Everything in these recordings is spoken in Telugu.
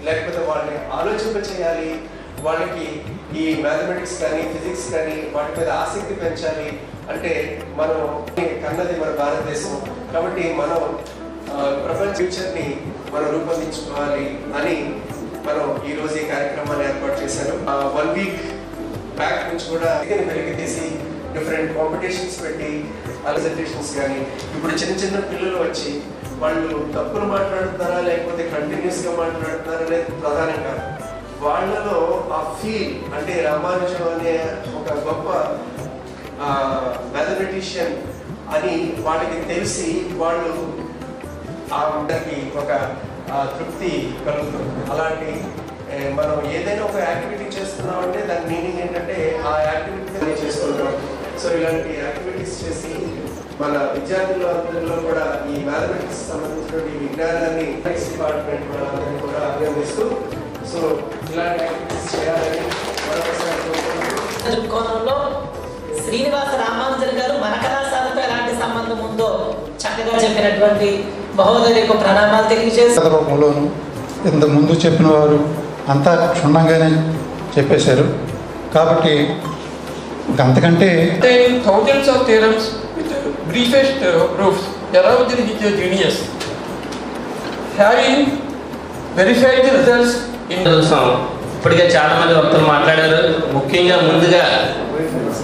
లేకపోతే వాళ్ళని ఆలోచింప చేయాలి, వాళ్ళకి ఈ మ్యాథమెటిక్స్ కానీ ఫిజిక్స్ కానీ వాటి మీద ఆసక్తి పెంచాలి అంటే మనం కన్నది మన భారతదేశం. కాబట్టి మనం ప్రపంచ ఫ్యూచర్ని మనం రూపొందించుకోవాలి అని మనం ఈరోజు ఈ కార్యక్రమాన్ని ఏర్పాటు చేశాను. 1 వీక్ బ్యాక్ నుంచి కూడా వెలికి తీసి డిఫరెంట్ కాంపిటీషన్స్ పెట్టి ప్రెజెంటేషన్స్ కానీ ఇప్పుడు చిన్న పిల్లలు వచ్చి వాళ్ళు తప్పులు మాట్లాడుతున్నారా లేకపోతే కంటిన్యూస్గా మాట్లాడుతున్నారా అనేది ప్రధానం కాదు. వాళ్ళలో ఆ ఫీల్ అంటే రామానుజం అనే ఒక గొప్ప మ్యాథమెటిషియన్ అని వాళ్ళకి తెలిసి వాళ్ళు అందరికి ఒక తృప్తి కలుగుతుంది. అలాంటి మనం ఏదైనా ఒక యాక్టివిటీ చేస్తున్నామంటే దాని మీనింగ్ ఏంటంటే ఆ యాక్టివిటీ చేసుకుంటాం. సో ఇలాంటి యాక్టివిటీస్ చేసి మన విద్యార్థులందరిలో కూడా ఈ మ్యాథమెటిక్స్ సంబంధించిన విజ్ఞానాన్ని డిపార్ట్మెంట్ వాళ్ళందరినీ కూడా అభినందిస్తూ సో ఇలాంటి యాక్టివిటీస్ చేయాలని దృక్కోణంలో శ్రీనివాస రామానుజన్ గారు మన కళాశాలతో ఎలాంటి సంబంధం ఉందో చక్కగా చెప్పినటువంటి మహోదయులకు ప్రణామాలు తెలియజేస్తారు. రూపంలోను ఇంత ముందు చెప్పిన వారు అంతా క్షుణ్ణంగానే చెప్పేశారు. కాబట్టి అంతకంటే thousands of theorems with the briefest proofs. Alauddin is a genius. Having verified the results in ఇప్పటికే చాలా మంది వక్తలు మాట్లాడారు. ముఖ్యంగా ముందుగా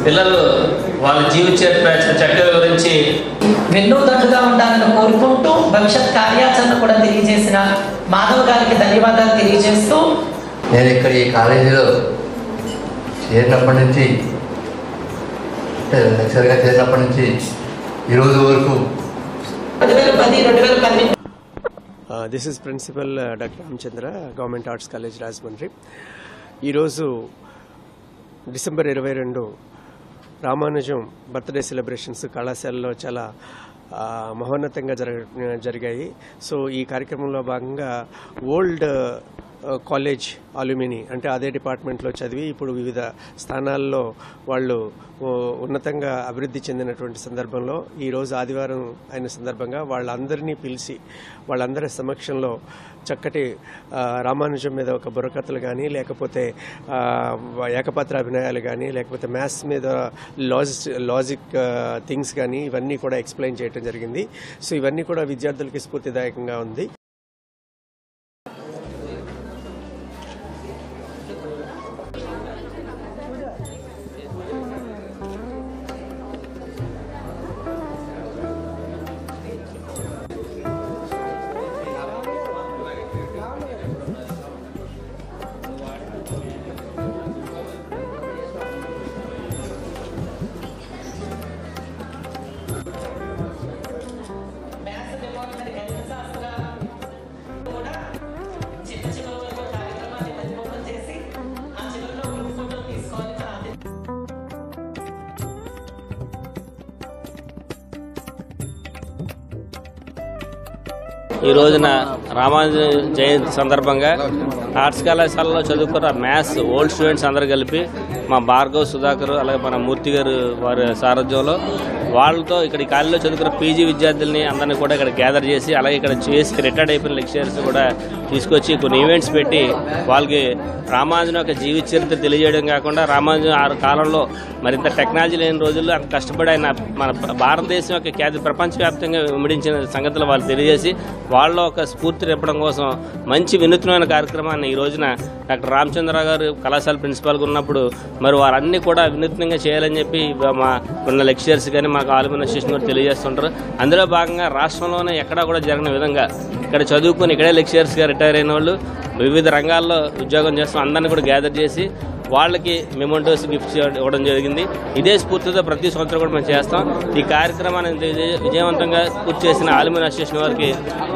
పిల్లలు వాళ్ళ జీవిత చరిత్ర గురించి వెన్నుదండుగా ఉండాలని కోరుకుంటూ భవిష్యత్ కార్యాచరణ కూడా తెలియజేసిన మాధవ్ గారికి ధన్యవాదాలు తెలియజేస్తూ నేను ఇక్కడ ఈ కాలేజీలో చేరినప్పటి నుంచి లెక్చర్గా చేరినప్పటి నుంచి ఈరోజు వరకు 2010-2012 this is principal doctor Ramachandra, government arts college Rajahmundry. ఈరోజు డిసెంబర్ 22 రామానుజం బర్త్డే సెలబ్రేషన్స్ కళాశాలలో చాలా మహోన్నతంగా జరిగాయి. సో ఈ కార్యక్రమంలో భాగంగా ఓల్డ్ కాలేజ్ అల్యూమిని అంటే అదే డిపార్ట్మెంట్లో చదివి ఇప్పుడు వివిధ స్థానాల్లో వాళ్ళు ఉన్నతంగా అభివృద్ధి చెందినటువంటి సందర్భంలో ఈరోజు ఆదివారం అయిన సందర్భంగా వాళ్ళందరినీ పిలిచి వాళ్ళందరి సమక్షంలో చక్కటి రామానుజం మీద ఒక బుర్రకథలు కానీ లేకపోతే ఏకపాత్ర అభినయాలు కానీ లేకపోతే మ్యాథ్స్ మీద లాజిక్ థింగ్స్ కానీ ఇవన్నీ కూడా ఎక్స్ప్లెయిన్ చేయడం జరిగింది. సో ఇవన్నీ కూడా విద్యార్థులకి స్ఫూర్తిదాయకంగా ఉంది. ఈ రోజున రామానుజన్ జయంతి సందర్భంగా ఆర్ట్స్ కళాశాలలో చదువుకున్న మ్యాథ్స్ ఓల్డ్ స్టూడెంట్స్ అందరూ కలిపి మా భార్గవ్ సుధాకర్ అలాగే మన మూర్తి గారు వారి సారథ్యంలో వాళ్ళతో ఇక్కడ ఈ కాలేజీలో చదువుకున్న పీజీ విద్యార్థుల్ని అందరినీ కూడా ఇక్కడ గ్యాదర్ చేసి అలాగే ఇక్కడ చేసి రిటైర్డ్ అయిపోయిన లెక్చరర్స్ కూడా తీసుకొచ్చి కొన్ని ఈవెంట్స్ పెట్టి వాళ్ళకి రామానుజన్ యొక్క జీవిత చరిత్ర తెలియజేయడం కాకుండా రామానుజన్ ఆ కాలంలో మరింత టెక్నాలజీ లేని రోజుల్లో అంత కష్టపడి ఆయన మన భారతదేశం యొక్క ఖ్యాతి ప్రపంచవ్యాప్తంగా విమడించిన సంగతులు వాళ్ళు తెలియజేసి వాళ్ళ ఒక స్ఫూర్తి నింపడం కోసం మంచి వినూత్నమైన కార్యక్రమాన్ని ఈ రోజున డాక్టర్ రామచంద్ర గారు కళాశాల ప్రిన్సిపాల్గా ఉన్నప్పుడు మరి వారన్నీ కూడా వినూత్నంగా చేయాలని చెప్పి మా ఉన్న లెక్చరర్స్ కానీ మాకు ఆల్యూమిని అసోసియేషన్ కూడా తెలియజేస్తుంటారు. అందులో భాగంగా రాష్ట్రంలోనే ఎక్కడా కూడా జరిగిన విధంగా ఇక్కడ చదువుకుని ఇక్కడే లెక్చరర్స్గా రిటైర్ అయిన వాళ్ళు వివిధ రంగాల్లో ఉద్యోగం చేస్తున్న అందరినీ కూడా గ్యాదర్ చేసి వాళ్ళకి మెమోంటోస్ గిఫ్ట్స్ ఇవ్వడం జరిగింది. ఇదే స్ఫూర్తితో ప్రతి సంవత్సరం కూడా మేము చేస్తాం. ఈ కార్యక్రమాన్ని విజయవంతంగా పూర్తి చేసిన ఆల్యూమిని అసోసియేషన్ వారికి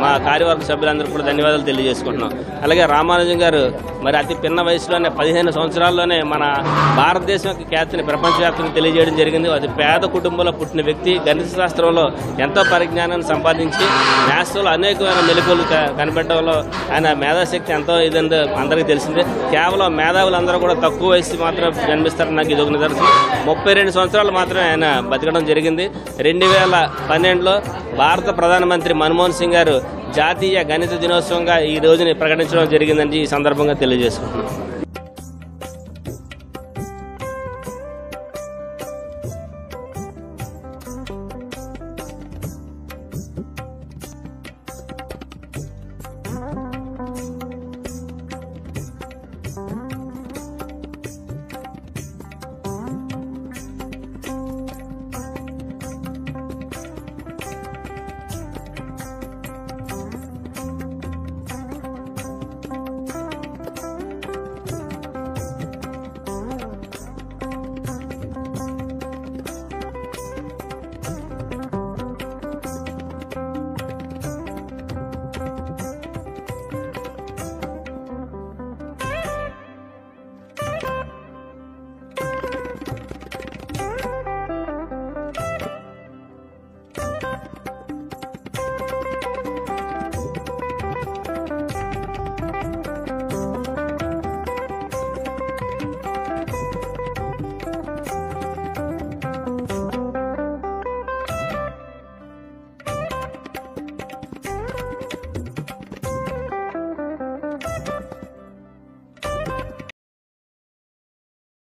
మా కార్యవర్గ సభ్యులందరూ కూడా ధన్యవాదాలు తెలియజేసుకుంటున్నాం. అలాగే రామానుజన్ గారు మరి అతి పిన్న వయసులోనే 15 సంవత్సరాల్లోనే మన భారతదేశం యొక్క ఖ్యాతిని ప్రపంచవ్యాప్తంగా తెలియజేయడం జరిగింది. అది పేద కుటుంబంలో పుట్టిన వ్యక్తి గణిత శాస్త్రంలో ఎంతో పరిజ్ఞానాన్ని సంపాదించి మ్యాథ్స్లో అనేకమైన మెలకువలు కనిపెట్టడంలో ఆయన మేధాశక్తి ఎంతో ఇదంతా అందరికీ తెలిసిందే. కేవలం మేధావులందరూ కూడా తక్కువ తక్కువ వయసు మాత్రం జన్మిస్తారని నాకు ఇదొక నిదర్శనం. 32 సంవత్సరాలు మాత్రమే ఆయన బతకడం జరిగింది. 2012లో భారత ప్రధానమంత్రి మన్మోహన్ సింగ్ గారు జాతీయ గణిత దినోత్సవంగా ఈ రోజుని ప్రకటించడం జరిగిందని ఈ సందర్భంగా తెలియజేసుకుంటున్నాను.